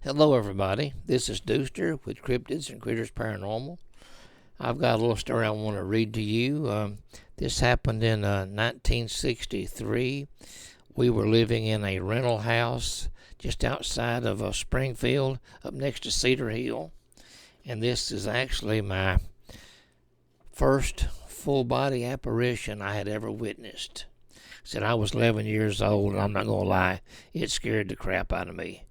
Hello, everybody. This is Dooster with Cryptids and Critters Paranormal. I've got a little story I want to read to you. This happened in 1963. We were living in a rental house just outside of Springfield, up next to Cedar Hill. And this is actually my first full body apparition I had ever witnessed. Said I was 11 years old, and I'm not going to lie, it scared the crap out of me.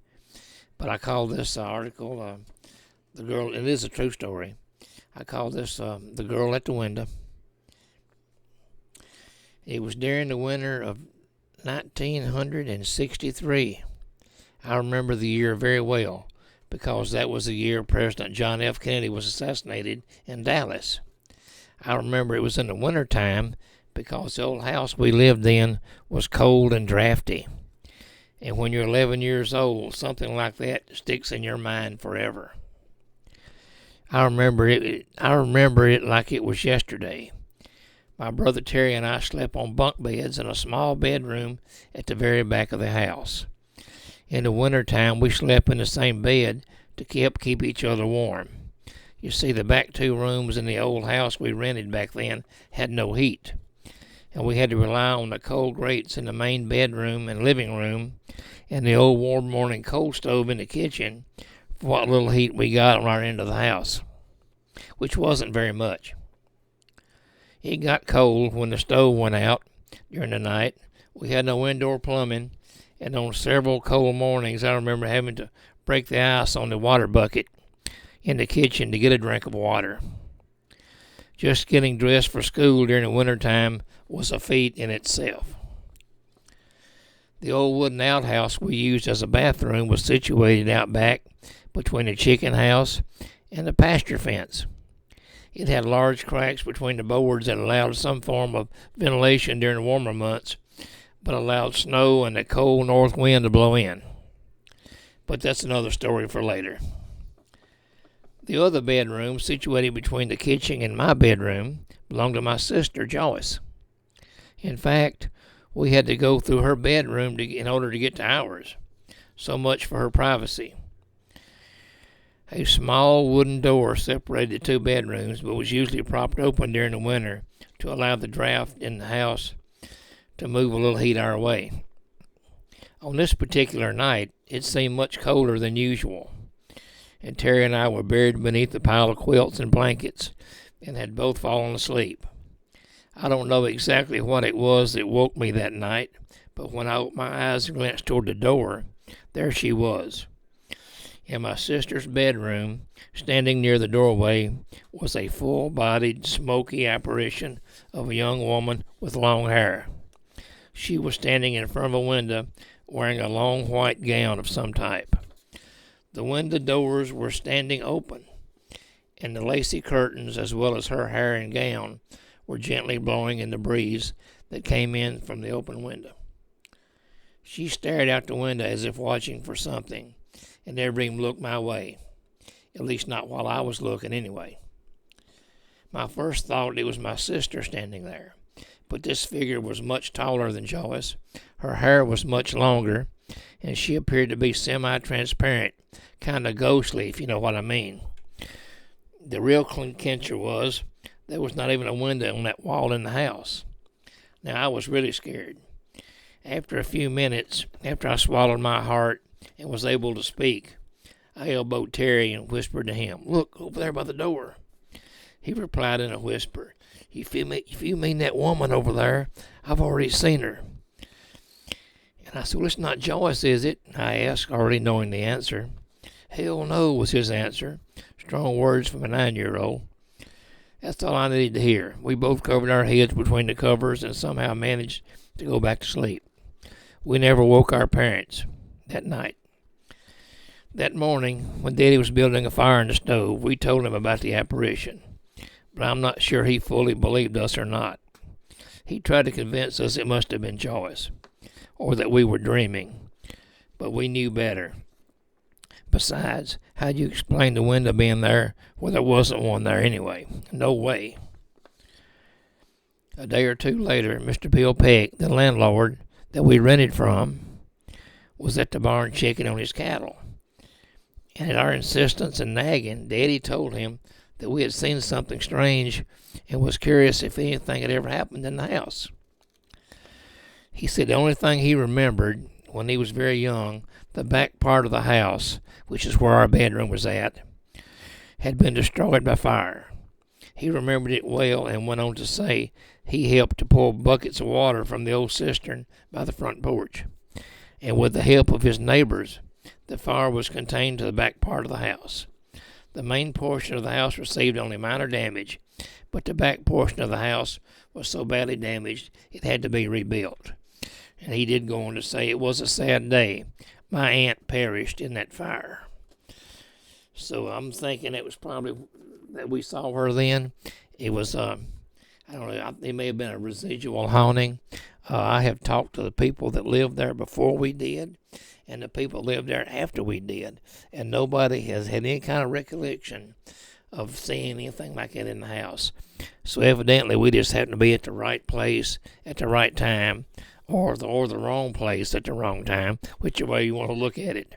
But I call this article, The Girl, it is a true story. I call this The Girl at the Window. It was during the winter of 1963. I remember the year very well because that was the year President John F. Kennedy was assassinated in Dallas. I remember it was in the winter time because the old house we lived in was cold and drafty. And when you're 11 years old, something like that sticks in your mind forever. I remember it like it was yesterday. My brother Terry and I slept on bunk beds in a small bedroom at the very back of the house. In the wintertime, we slept in the same bed to keep each other warm. You see, the back two rooms in the old house we rented back then had no heat, and we had to rely on the coal grates in the main bedroom and living room and the old warm morning coal stove in the kitchen for what little heat we got on our end of the house, which wasn't very much. It got cold when the stove went out during the night. We had no indoor plumbing, and on several cold mornings I remember having to break the ice on the water bucket in the kitchen to get a drink of water. Just getting dressed for school during the wintertime was a feat in itself. The old wooden outhouse we used as a bathroom was situated out back between the chicken house and the pasture fence. It had large cracks between the boards that allowed some form of ventilation during the warmer months, but allowed snow and the cold north wind to blow in. But that's another story for later. The other bedroom, situated between the kitchen and my bedroom, belonged to my sister, Joyce. In fact, we had to go through her bedroom in order to get to ours. So much for her privacy. A small wooden door separated the two bedrooms, but was usually propped open during the winter to allow the draft in the house to move a little heat our way. On this particular night, it seemed much colder than usual, and Terry and I were buried beneath a pile of quilts and blankets and had both fallen asleep. I don't know exactly what it was that woke me that night, but when I opened my eyes and glanced toward the door, there she was. In my sister's bedroom, standing near the doorway, was a full-bodied, smoky apparition of a young woman with long hair. She was standing in front of a window, wearing a long white gown of some type. The window doors were standing open, and the lacy curtains, as well as her hair and gown, were gently blowing in the breeze that came in from the open window. She stared out the window as if watching for something, and never even looked my way, at least not while I was looking anyway. My first thought it was my sister standing there, but this figure was much taller than Joyce. Her hair was much longer, and she appeared to be semi-transparent, kind of ghostly, if you know what I mean. The real clincher was there was not even a window on that wall in the house. Now, I was really scared. After a few minutes, after I swallowed my heart and was able to speak, I elbowed Terry and whispered to him, "Look, over there by the door." He replied in a whisper, If you mean that woman over there, I've already seen her." And I said, "Well, it's not Joyce, is it?" I asked, already knowing the answer. "Hell no," was his answer. Strong words from a 9-year-old. That's all I needed to hear. We both covered our heads between the covers and somehow managed to go back to sleep. We never woke our parents that night. That morning, when Daddy was building a fire in the stove, we told him about the apparition. But I'm not sure he fully believed us or not. He tried to convince us it must have been Joyce, or that we were dreaming. But we knew better. Besides, how'd you explain the window being there where there wasn't one there anyway? No way. A day or two later, Mr. Bill Peck, the landlord that we rented from, was at the barn checking on his cattle. And at our insistence and nagging, Daddy told him that we had seen something strange and was curious if anything had ever happened in the house. He said the only thing he remembered when he was very young, the back part of the house, which is where our bedroom was at, had been destroyed by fire. He remembered it well and went on to say he helped to pull buckets of water from the old cistern by the front porch. And with the help of his neighbors, the fire was contained to the back part of the house. The main portion of the house received only minor damage, but the back portion of the house was so badly damaged it had to be rebuilt. And he did go on to say it was a sad day. My aunt perished in that fire. So I'm thinking it was probably that we saw her then. It was, I don't know, it may have been a residual haunting. I have talked to the people that lived there before we did, and the people lived there after we did, and nobody has had any kind of recollection of seeing anything like that in the house. So evidently we just happened to be at the right place at the right time, or the wrong place at the wrong time, whichever way you want to look at it.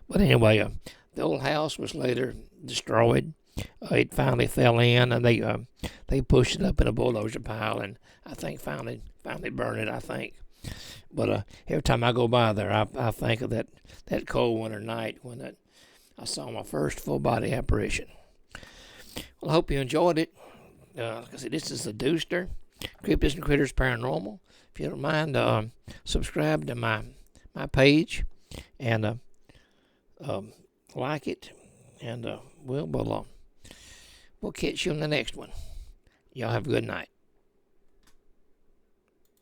But anyway, the old house was later destroyed. It finally fell in, and they pushed it up in a bulldozer pile, and I think finally burned it, I think. But every time I go by there, I think of that cold winter night when I saw my first full-body apparition. Well, I hope you enjoyed it. Like I said, this is the Dooster, Cryptids and Critters Paranormal. If you don't mind, subscribe to my page and like it, and we'll catch you on the next one. Y'all have a good night.